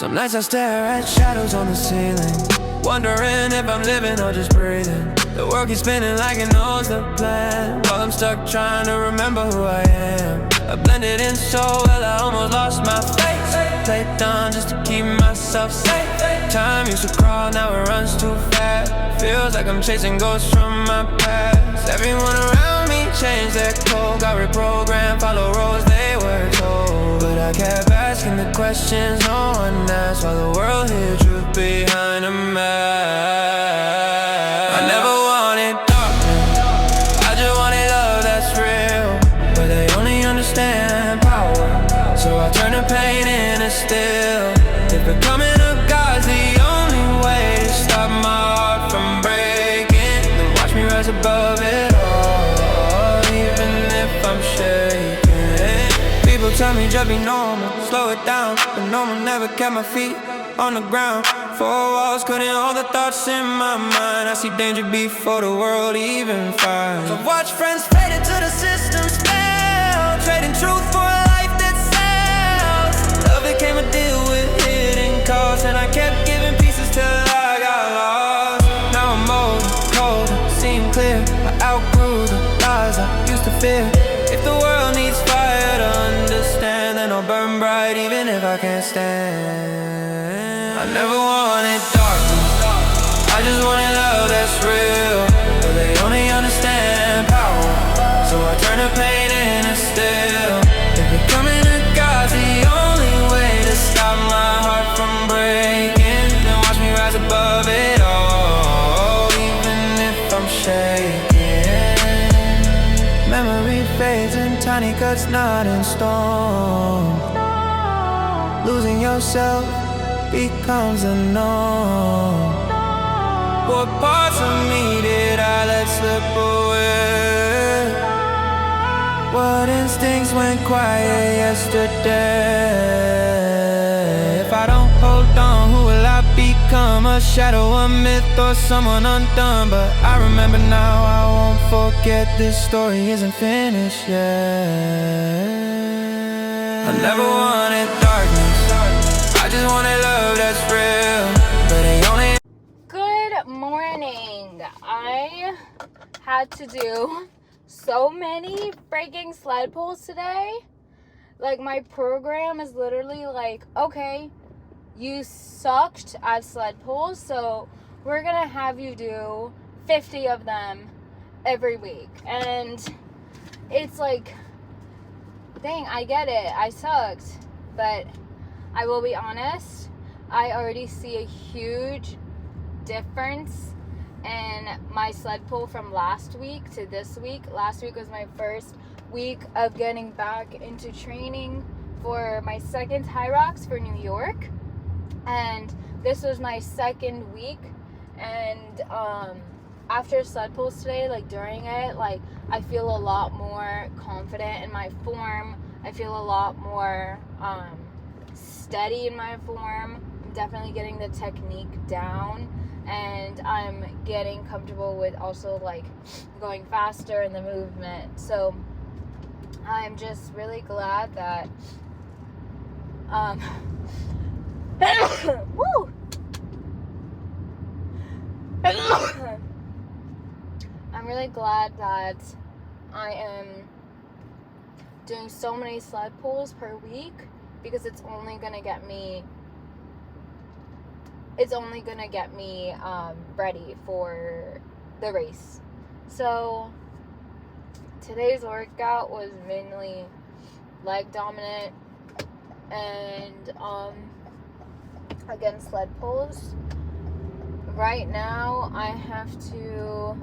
Some nights I stare at shadows on the ceiling, wondering if I'm living or just breathing. The world keeps spinning like it knows the plan, while I'm stuck trying to remember who I am. I blended in so well I almost lost my face. Played dumb just to keep myself safe. Time used to crawl, now it runs too fast. Feels like I'm chasing ghosts from my past. Everyone around me changed their code, got reprogrammed, follow roads they were told. But I kept asking the questions no one asked, while the world hid truth behind a mask. I never wanted darkness, I just wanted love that's real. But they only understand power, so I turn the pain into steel. If becoming a god's the only way to stop my heart from breaking, then watch me rise above it all, even if I'm shaking. People tell me just be normal, slow it down, but normal never kept my feet on the ground. Four walls couldn't hold the thoughts in my mind. I see danger before the world even finds. So watch friends fade into the system's spell, trading truth for a life that sells. Love became a deal with hidden costs, and I kept giving pieces till I got lost. Now I'm old, cold, seem clear. I outgrew the lies I used to fear. If the world needs fire to understand, then I'll burn bright even if I can't stand. I never wanted darkness, I just wanted love that's real. But they only understand power, so I turn the pain into steel. If becoming a god's the only way to stop my heart from breaking, then watch me rise above it all, even if I'm shaking. Memory fades in tiny cuts, not in stone. Losing yourself becomes a norm. What parts of me did I let slip away? What instincts went quiet yesterday? If I don't hold on, who will I become? A shadow, a myth, or someone undone? But I remember now, I won't forget. This story isn't finished yet. I never wanted darkness, I just wanted love that's real. But they only... Good morning. I had to do so many freaking sled pulls today. Like, my program is literally like, okay, you sucked at sled pulls, so we're gonna have you do 50 of them every week. And it's like, dang, I get it, I sucked, but I will be honest, I already see a huge difference in my sled pull from last week to this week. Last week was my first week of getting back into training for my second HYROX for New York, and this was my second week. And after sled pulls today, like during it, like I feel a lot more confident in my form. I feel a lot more steady in my form. I'm definitely getting the technique down, and I'm getting comfortable with also like going faster in the movement. So I'm just really glad that woo! I'm really glad that I am doing so many sled pulls per week, because it's only gonna get me ready for the race. So today's workout was mainly leg dominant and again sled pulls. Right now I have to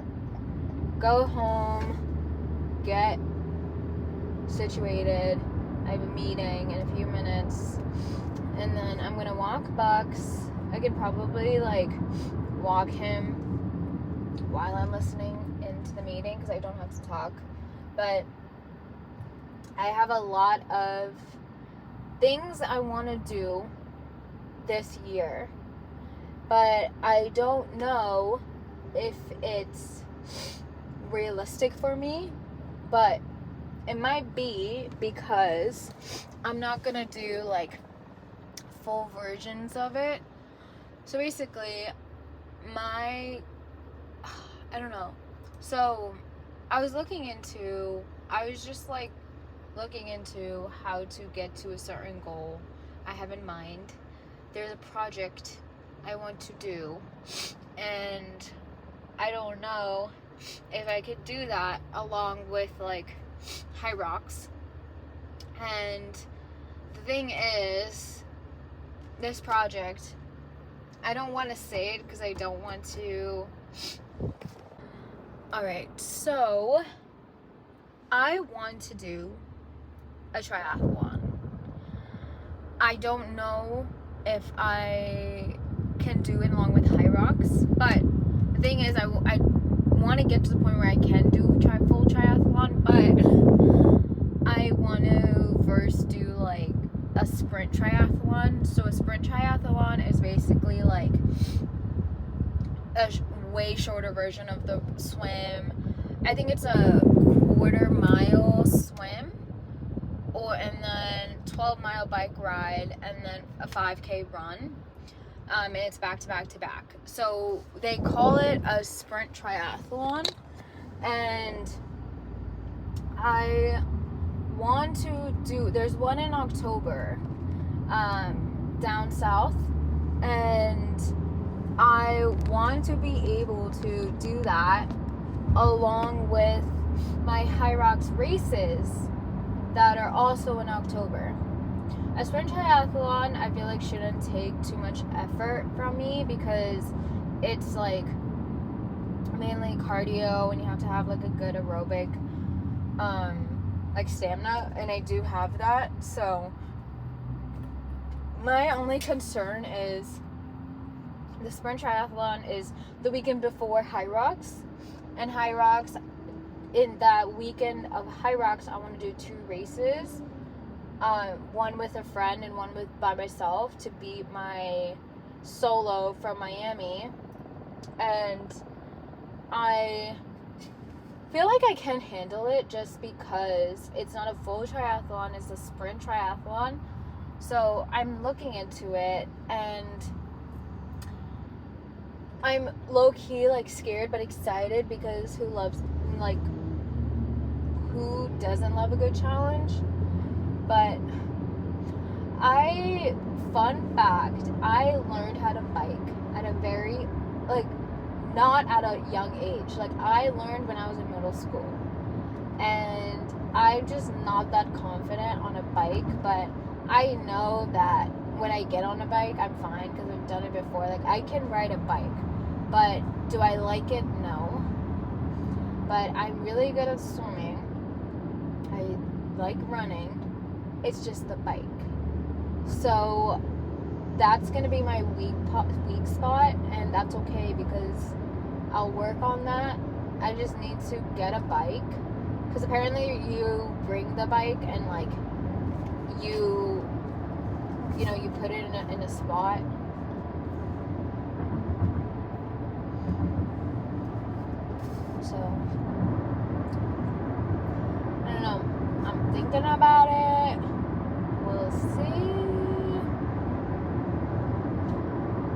go home, get situated. I have a meeting in a few minutes, and then I'm gonna walk Bucks. I could probably like walk him while I'm listening into the meeting because I don't have to talk. But I have a lot of things I want to do this year, but I don't know if it's realistic for me. But it might be, because I'm not gonna do like full versions of it. So basically, I don't know. So I was just like looking into how to get to a certain goal I have in mind. There's a project I want to do, and I don't know if I could do that along with like HYROX. And the thing is, this project, I don't want to say it because I don't want to. Alright, so I want to do a triathlon. I don't know if I can do it along with HYROX, but the thing is, I want to get to the point where I can do full triathlon, but I want to first do like a sprint triathlon. So a sprint triathlon is basically like a way shorter version of the swim. I think it's a quarter-mile swim, and then 12-mile bike ride, and then a 5K run. And it's back to back to back. So they call it a sprint triathlon, and I want to do, there's one in October down south, and I want to be able to do that along with my HYROX races that are also in October. A sprint triathlon, I feel like, shouldn't take too much effort from me because it's like mainly cardio and you have to have like a good aerobic like stamina, and I do have that. So my only concern is the sprint triathlon is the weekend before HYROX, and HYROX, in that weekend of HYROX, I want to do 2 races. One with a friend and one by myself to beat my solo from Miami. And I feel like I can handle it just because it's not a full triathlon, it's a sprint triathlon. So I'm looking into it, and I'm low-key like scared but excited because who doesn't love a good challenge? But fun fact, I learned how to bike at a very, not at a young age. Like, I learned when I was in middle school. And I'm just not that confident on a bike, but I know that when I get on a bike, I'm fine because I've done it before. Like, I can ride a bike, but do I like it? No. But I'm really good at swimming. I like running. It's just the bike. So that's going to be my weak spot, and that's okay because I'll work on that. I just need to get a bike, because apparently you bring the bike and you put it in a spot. So I don't know. I'm thinking about it. We'll see.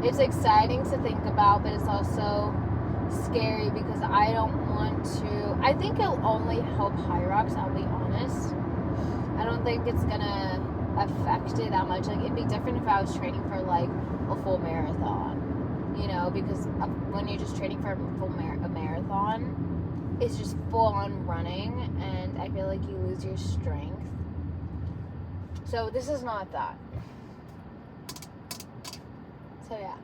It's exciting to think about, but it's also scary because I don't want to. I think it'll only help HYROX, I'll be honest. I don't think it's gonna affect it that much. Like, it'd be different if I was training for like a full marathon, because when you're just training for a marathon, it's just full on running, and I feel like you lose your strength. So this is not that. So yeah.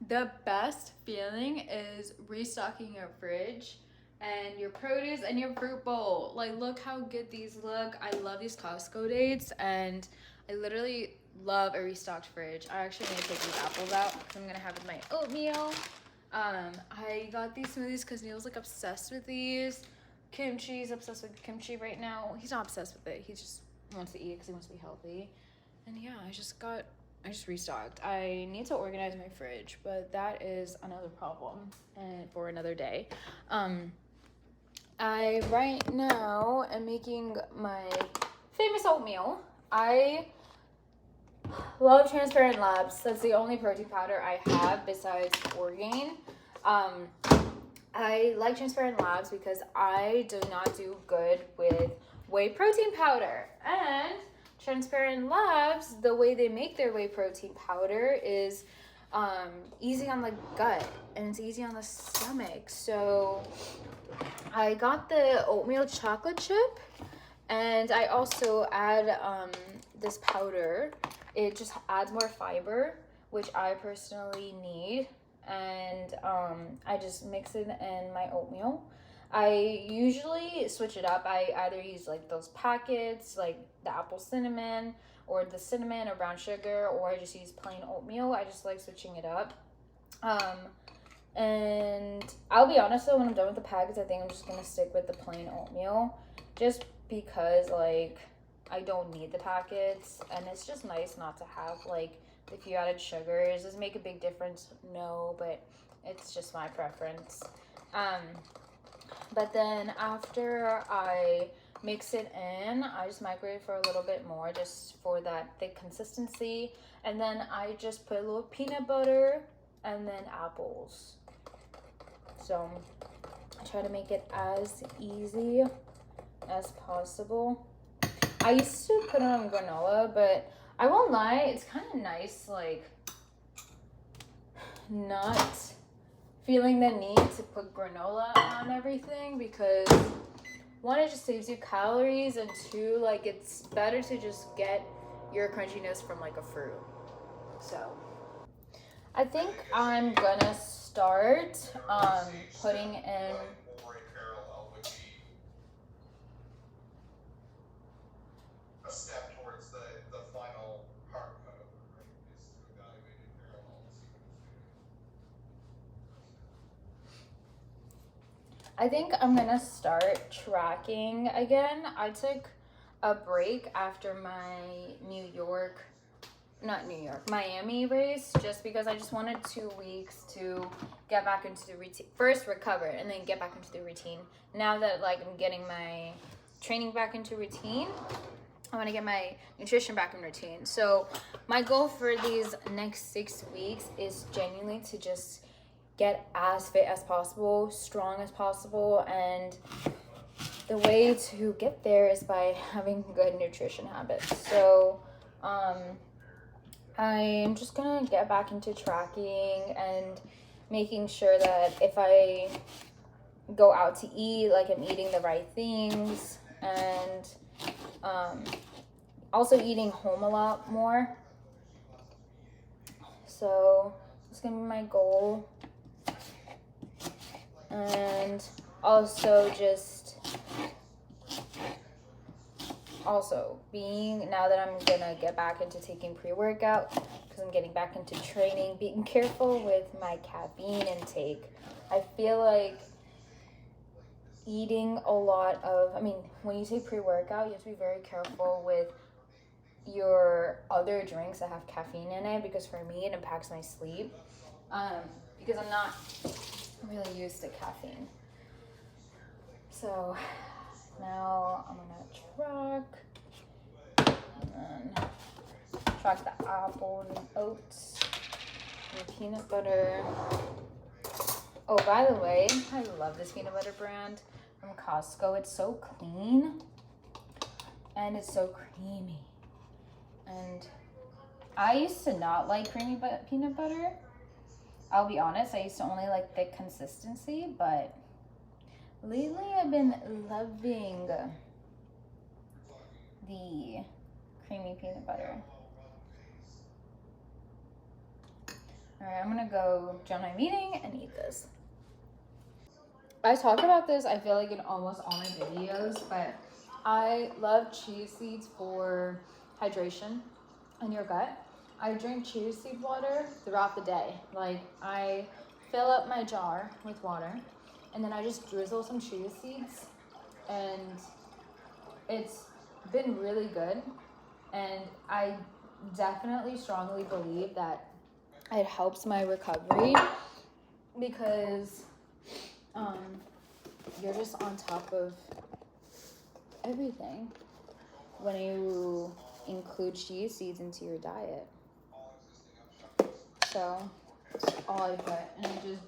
The best feeling is restocking your fridge and your produce and your fruit bowl. Like, look how good these look. I love these Costco dates, and I literally love a restocked fridge. I actually need to take these apples out because I'm gonna have with my oatmeal. I got these smoothies because Neil's like obsessed with these. Kimchi's obsessed with kimchi right now. He's not obsessed with it. He just wants to eat it because he wants to be healthy. And yeah, I just restocked. I need to organize my fridge, but that is another problem and for another day. I right now am making my famous oatmeal. I love Transparent Labs. That's the only protein powder I have besides Orgain. I like Transparent Labs because I do not do good with whey protein powder. And Transparent Labs, the way they make their whey protein powder is easy on the gut and it's easy on the stomach. So I got the oatmeal chocolate chip, and I also add this powder. It just adds more fiber, which I personally need, and I just mix it in my oatmeal. I usually switch it up. I either use like those packets, like the apple cinnamon, or the cinnamon or brown sugar, or I just use plain oatmeal. I just like switching it up. And I'll be honest though, when I'm done with the packets, I think I'm just gonna stick with the plain oatmeal, just because like I don't need the packets, and it's just nice not to have like the few added sugars. Does it make a big difference? No, but it's just my preference. But then after I mix it in, I just microwave for a little bit more, just for that thick consistency, and then I just put a little peanut butter and then apples. So I try to make it as easy as possible. I used to put it on granola, but I won't lie, it's kind of nice, like, not feeling the need to put granola on everything, because one, it just saves you calories, and two, like, it's better to just get your crunchiness from like a fruit. So I think I'm gonna start putting in a step towards the final part of it, right? Is to evaluate in parallel to see what it's doing. I think I'm gonna start tracking again. I took a break after my Miami race, just because I just wanted 2 weeks to get back into the routine. First recover and then get back into the routine. Now that like I'm getting my training back into routine, I want to get my nutrition back in routine. So my goal for these next 6 weeks is genuinely to just get as fit as possible, strong as possible, and the way to get there is by having good nutrition habits. So I'm just gonna get back into tracking and making sure that if I go out to eat, like I'm eating the right things, and also eating home a lot more. So it's gonna be my goal. And also being, now that I'm gonna get back into taking pre-workout because I'm getting back into training, being careful with my caffeine intake. I feel like eating a lot of, when you take pre-workout, you have to be very careful with your other drinks that have caffeine in it, because for me it impacts my sleep, because I'm not really used to caffeine. So now I'm gonna track the apples and oats and peanut butter. Oh, by the way, I love this peanut butter brand from Costco. It's so clean and it's so creamy. And I used to not like creamy peanut butter. I'll be honest, I used to only like thick consistency, but lately I've been loving the creamy peanut butter. All right, I'm gonna go join my meeting and eat this. I talk about this, I feel like, in almost all my videos, but I love chia seeds for hydration in your gut. I drink chia seed water throughout the day. Like, I fill up my jar with water, and then I just drizzle some chia seeds, and it's been really good. And I definitely strongly believe that it helps my recovery, because you're just on top of everything when you include chia seeds into your diet. So that's all I put, and I just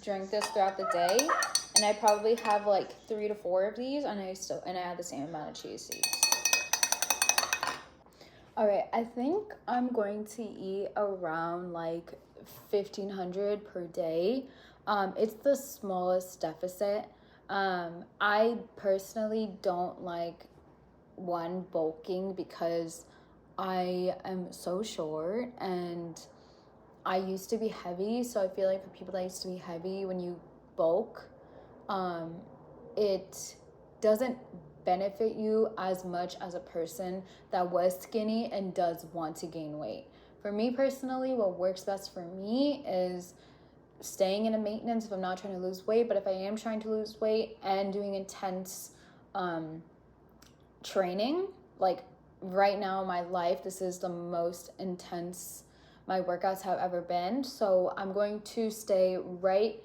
drink this throughout the day, and I probably have like 3 to 4 of these, and I add the same amount of chia seeds. All right, I think I'm going to eat around like 1,500 per day. It's the smallest deficit. I personally don't like bulking because I am so short and I used to be heavy. So I feel like for people that used to be heavy, when you bulk, it doesn't benefit you as much as a person that was skinny and does want to gain weight. For me personally, what works best for me is staying in a maintenance if I'm not trying to lose weight. But if I am trying to lose weight and doing intense training, like right now in my life, this is the most intense my workouts have ever been. So I'm going to stay right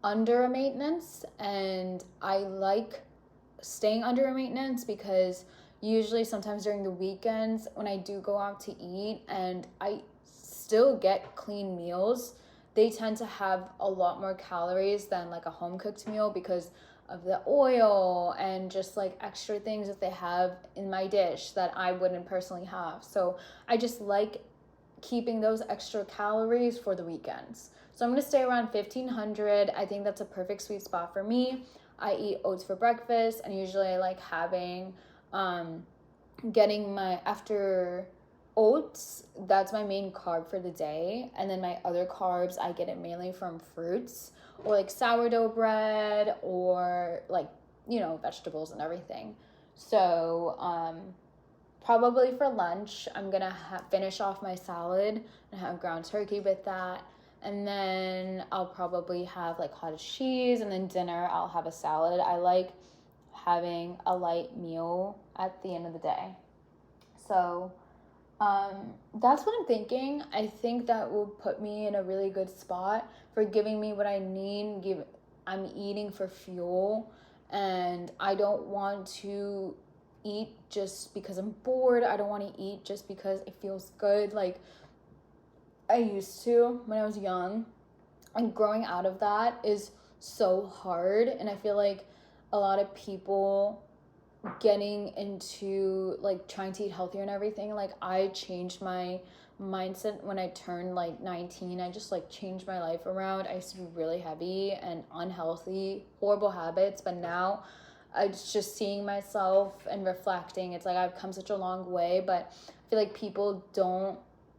under a maintenance, and I like staying under a maintenance because usually sometimes during the weekends when I do go out to eat and I still get clean meals, they tend to have a lot more calories than like a home cooked meal because of the oil and just like extra things that they have in my dish that I wouldn't personally have. So I just like keeping those extra calories for the weekends. So I'm going to stay around 1,500. I think that's a perfect sweet spot for me. I eat oats for breakfast, and usually I like having, getting my, after oats, that's my main carb for the day. And then my other carbs, I get it mainly from fruits or like sourdough bread or like, vegetables and everything. So, probably for lunch, I'm going to finish off my salad and have ground turkey with that. And then I'll probably have like cottage cheese, and then dinner I'll have a salad. I like having a light meal at the end of the day. So that's what I'm thinking. I think that will put me in a really good spot for giving me what I need. I'm eating for fuel, and I don't want to eat just because I'm bored. I don't want to eat just because it feels good like I used to when I was young. And growing out of that is so hard, and I feel like a lot of people getting into like trying to eat healthier and everything, like I changed my mindset when I turned like 19. I just like changed my life around. I used to be really heavy and unhealthy, horrible habits, but now it's just seeing myself and reflecting. It's like I've come such a long way, but I feel like people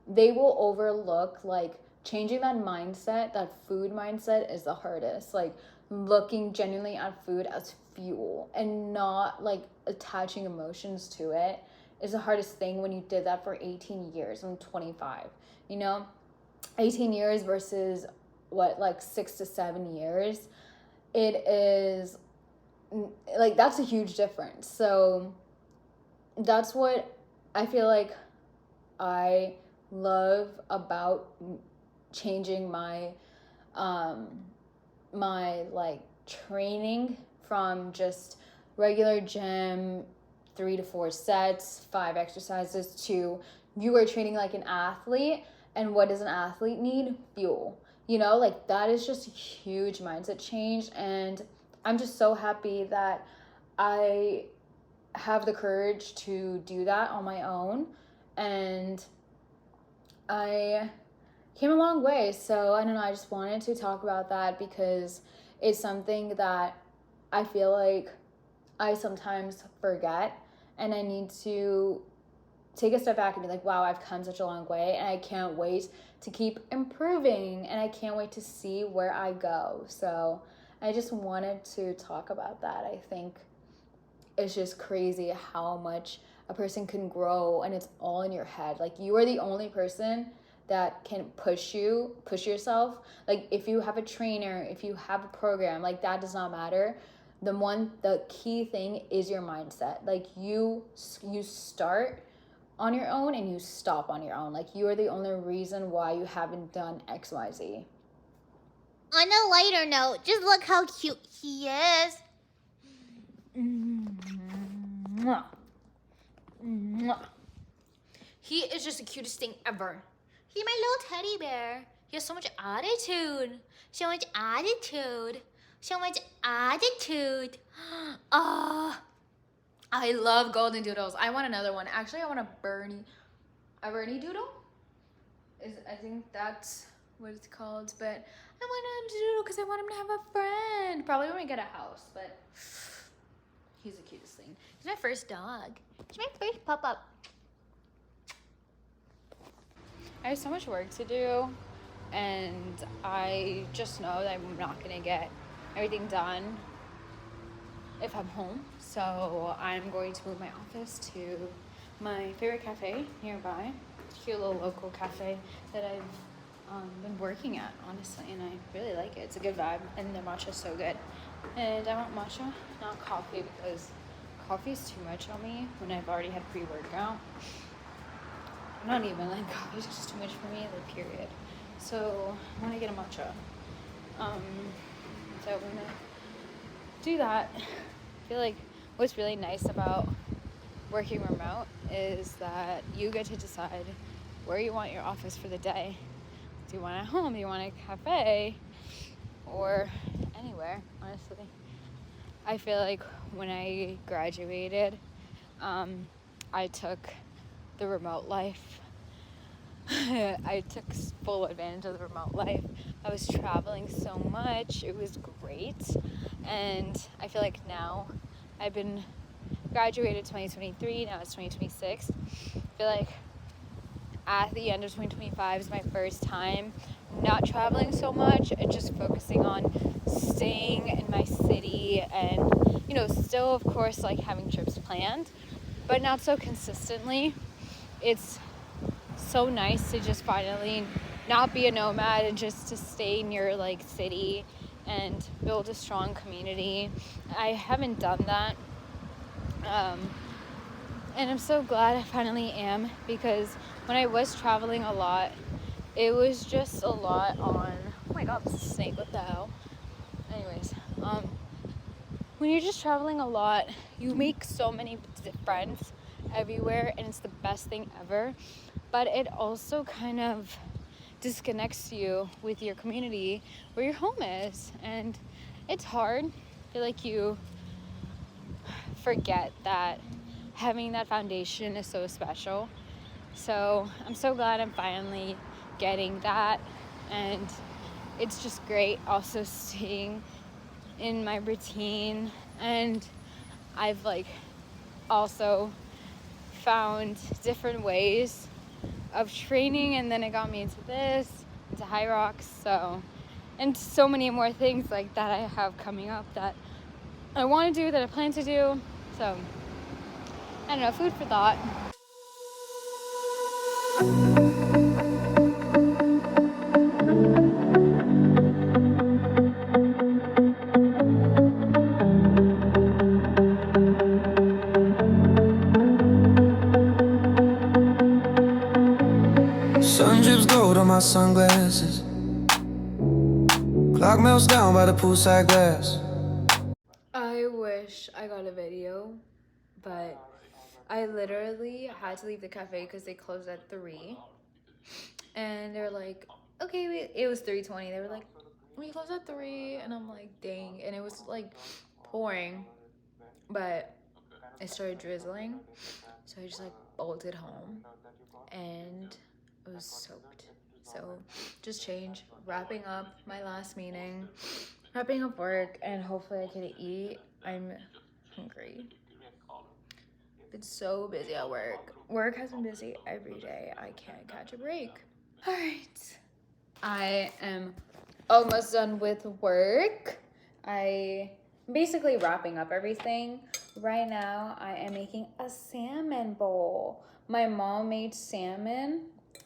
they will overlook like changing that mindset. That food mindset is the hardest. Like looking genuinely at food as fuel and not like attaching emotions to it is the hardest thing when you did that for 18 years. I'm 25, 18 years versus like 6 to 7 years. It is like, that's a huge difference. So that's what I feel like I love about changing my my like training from just regular gym, 3 to 4 sets, 5 exercises, to you are training like an athlete. And what does an athlete need? Fuel. Like that is just a huge mindset change. And I'm just so happy that I have the courage to do that on my own. And I came a long way. So I don't know, I just wanted to talk about that because it's something that I feel like I sometimes forget, and I need to take a step back and be like, wow, I've come such a long way, and I can't wait to keep improving, and I can't wait to see where I go. So I just wanted to talk about that. I think it's just crazy how much a person can grow, and it's all in your head. Like you are the only person that can push yourself. Like if you have a trainer, if you have a program, like that does not matter. The key thing is your mindset. Like you start on your own and you stop on your own. Like you are the only reason why you haven't done XYZ. On a lighter note, just look how cute he is. Mwah. Mwah. He is just the cutest thing ever. He's my little teddy bear. He has so much attitude. So much attitude. So much attitude. Ah, I love golden doodles. I want another one. Actually, I want a Bernie doodle. I think that's what it's called. But I want him to doodle because I want him to have a friend. Probably when we get a house, but he's the cutest thing. He's my first dog. He's my first pup-up. I have so much work to do, and I just know that I'm not gonna get everything done if I'm home. So I'm going to move my office to my favorite cafe nearby. It's a cute little local cafe that I've been working at, honestly, and I really like it. It's a good vibe, and the matcha's so good. And I want matcha, not coffee, because coffee is too much on me when I've already had pre-workout. Not even like coffee is just too much for me, like period. So I want to get a matcha. So I'm gonna do that. I feel like what's really nice about working remote is that you get to decide where you want your office for the day. Do you want it at home? Do you want a cafe? Or anywhere, honestly. I feel like when I graduated, I took the remote life. I took full advantage of the remote life. I was traveling so much. It was great. And I feel like now I've been graduated 2023, now it's 2026. I feel like at the end of 2025 is my first time not traveling so much and just focusing on staying in my city and, you know, still of course like having trips planned, but not so consistently. It's so nice to just finally not be a nomad and just to stay near like city and build a strong community. I haven't done that. And I'm so glad I finally am, because when I was traveling a lot, it was just a lot on, oh my god, this is a snake, what the hell? Anyways, when you're just traveling a lot, you make so many friends everywhere, and it's the best thing ever. But it also kind of disconnects you with your community where your home is, and it's hard. I feel like you forget that having that foundation is so special. So I'm so glad I'm finally getting that, and it's just great also staying in my routine. And I've like also found different ways of training, and then it got me into this, into HYROX, so, and so many more things like that I have coming up that I want to do, that I plan to do. So I don't know, food for thought. Sun drips gold on my sunglasses. Clock melts down by the poolside glass. I wish I got a video, but I literally had to leave the cafe because they closed at 3. And they're like, okay, it was 3:20. They were like, we close at 3. And I'm like, dang. And it was like pouring, but it started drizzling. So I just like bolted home, and it was soaked. So just change, wrapping up my last meeting, wrapping up work, and hopefully I can eat. I'm hungry. Been so busy at work. Work has been busy every day. I can't catch a break. All right. I am almost done with work. I'm basically wrapping up everything. Right now, I am making a salmon bowl. My mom made salmon,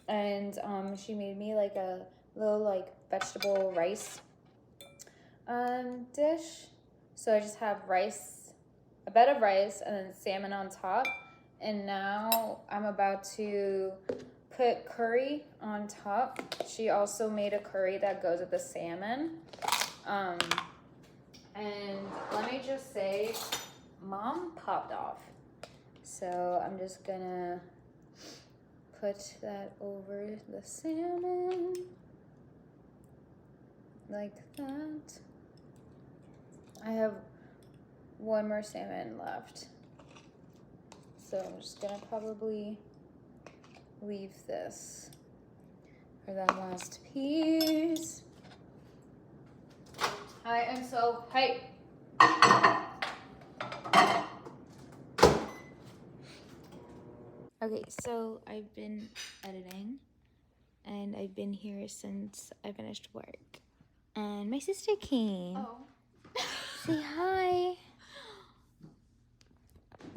and she made me like a little like vegetable rice dish. So I just have rice, a bed of rice, and then salmon on top. And now I'm about to put curry on top. She also made a curry that goes with the salmon. And let me just say, Mom popped off. So I'm just gonna put that over the salmon like that. I have one more salmon left. So I'm just gonna probably leave this for that last piece. I am so hyped. Okay, so I've been editing and I've been here since I finished work. And my sister came. Oh. Say hi.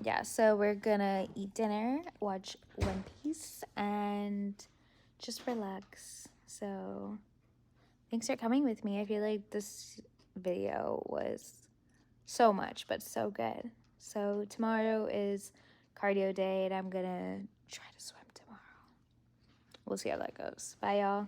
Yeah, so we're gonna eat dinner, watch One Piece, and just relax. So thanks for coming with me. I feel like this video was so much, but so good. So tomorrow is cardio day, and I'm gonna try to swim tomorrow. We'll see how that goes. Bye, y'all.